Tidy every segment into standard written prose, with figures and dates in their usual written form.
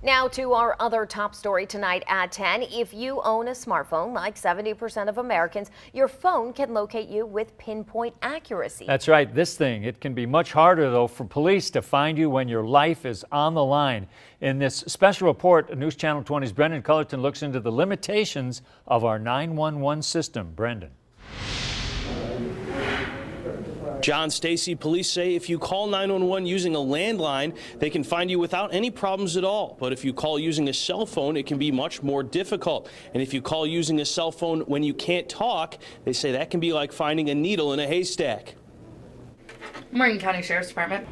Now to our other top story tonight at 10. If you own a smartphone, like 70% of Americans, your phone can locate you with pinpoint accuracy. That's right, this thing. It can be much harder, though, for police to find you when your life is on the line. In this special report, News Channel 20's Brendan Cullerton looks into the limitations of our 911 system. Brendan. John Stacey, police say if you call 911 using a landline, they can find you without any problems at all. But if you call using a cell phone, it can be much more difficult. And if you call using a cell phone when you can't talk, they say that can be like finding a needle in a haystack. Morgan County Sheriff's Department.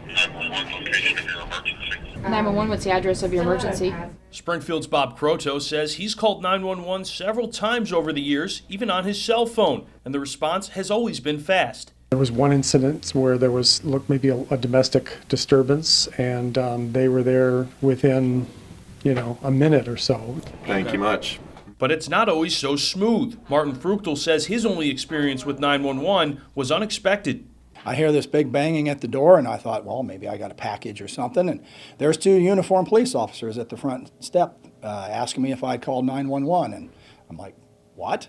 911, what's the address of your emergency? Springfield's Bob Croto says he's called 911 several times over the years, even on his cell phone, and the response has always been fast. There was one incident where there was maybe a domestic disturbance, and they were there within, a minute or so. Thank you much. But it's not always so smooth. Martin Fruchtel says his only experience with 911 was unexpected. I hear this big banging at the door, and I thought, well, maybe I got a package or something. And there's two uniformed police officers at the front step asking me if I'd called 911. And I'm like, what?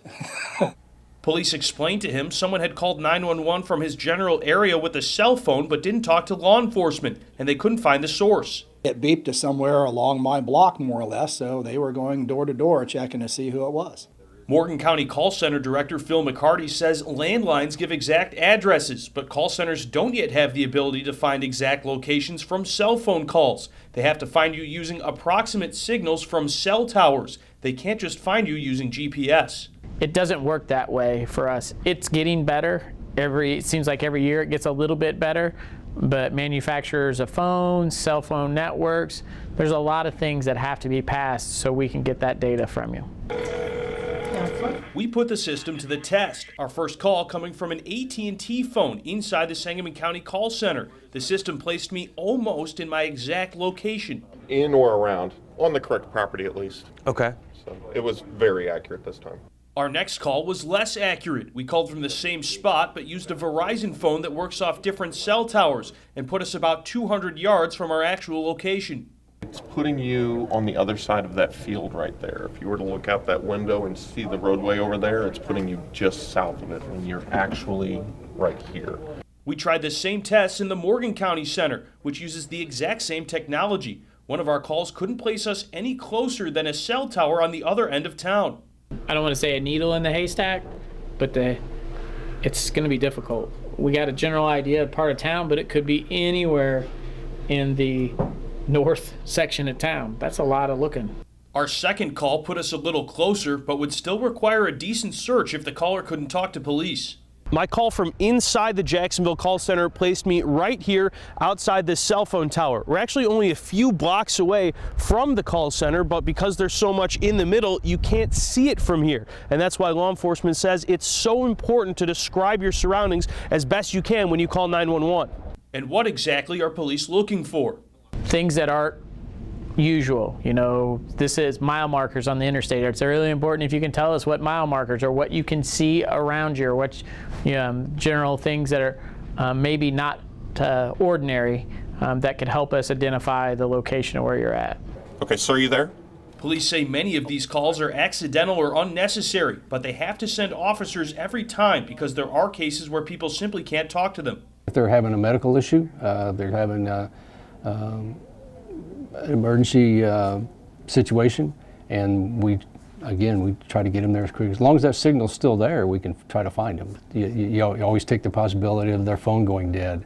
Police explained to him someone had called 911 from his general area with a cell phone but didn't talk to law enforcement, and they couldn't find the source. It beeped to somewhere along my block, more or less, so they were going door to door checking to see who it was. Morgan County Call Center Director Phil McCarty says landlines give exact addresses, but call centers don't yet have the ability to find exact locations from cell phone calls. They have to find you using approximate signals from cell towers. They can't just find you using GPS. It doesn't work that way for us. It's getting better. It seems like every year it gets a little bit better, but manufacturers of phones, cell phone networks, there's a lot of things that have to be passed so we can get that data from you. We put the system to the test. Our first call coming from an AT&T phone inside the Sangamon County Call Center. The system placed me almost in my exact location. In or around, on the correct property at least. Okay. So it was very accurate this time. Our next call was less accurate. We called from the same spot but used a Verizon phone that works off different cell towers and put us about 200 yards from our actual location. It's putting you on the other side of that field right there. If you were to look out that window and see the roadway over there, it's putting you just south of it, and you're actually right here. We tried the same tests in the Morgan County Center, which uses the exact same technology. One of our calls couldn't place us any closer than a cell tower on the other end of town. I don't want to say a needle in the haystack, but it's going to be difficult. We got a general idea of part of town, but it could be anywhere in the north section of town. That's a lot of looking. Our second call put us a little closer, but would still require a decent search if the caller couldn't talk to police. My call from inside the Jacksonville call center placed me right here outside this cell phone tower. We're actually only a few blocks away from the call center, but because there's so much in the middle, you can't see it from here. And that's why law enforcement says it's so important to describe your surroundings as best you can when you call 911. And what exactly are police looking for? Things that aren't usual. This is mile markers on the interstate. It's really important if you can tell us what mile markers or what you can see around you, or what general things that are maybe not ordinary that could help us identify the location of where you're at. Okay, sir, are you there? Police say many of these calls are accidental or unnecessary, but they have to send officers every time because there are cases where people simply can't talk to them. If they're having a medical issue, they're having an emergency situation, and we try to get them there as quick. As long as that signal's still there, we can try to find them. You always take the possibility of their phone going dead,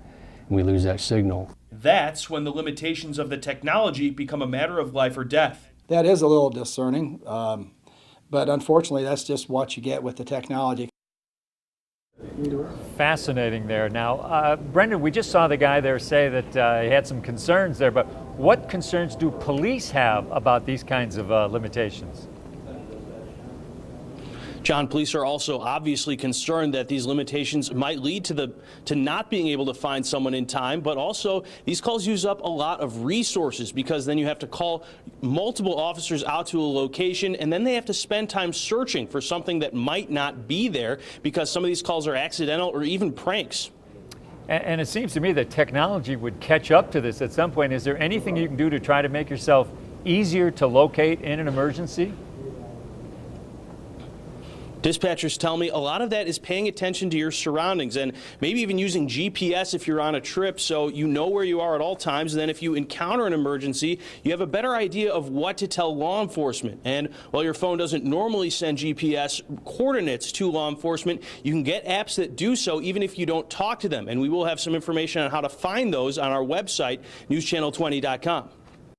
and we lose that signal. That's when the limitations of the technology become a matter of life or death. That is a little discerning, but unfortunately that's just what you get with the technology. Fascinating there. Now, Brendan, we just saw the guy there say that he had some concerns there, but what concerns do police have about these kinds of limitations? John, police are also obviously concerned that these limitations might lead to not being able to find someone in time, but also these calls use up a lot of resources because then you have to call multiple officers out to a location, and then they have to spend time searching for something that might not be there because some of these calls are accidental or even pranks. And it seems to me that technology would catch up to this at some point. Is there anything you can do to try to make yourself easier to locate in an emergency? Dispatchers tell me a lot of that is paying attention to your surroundings and maybe even using GPS if you're on a trip so you know where you are at all times. And then if you encounter an emergency, you have a better idea of what to tell law enforcement. And while your phone doesn't normally send GPS coordinates to law enforcement, you can get apps that do so even if you don't talk to them. And we will have some information on how to find those on our website, newschannel20.com.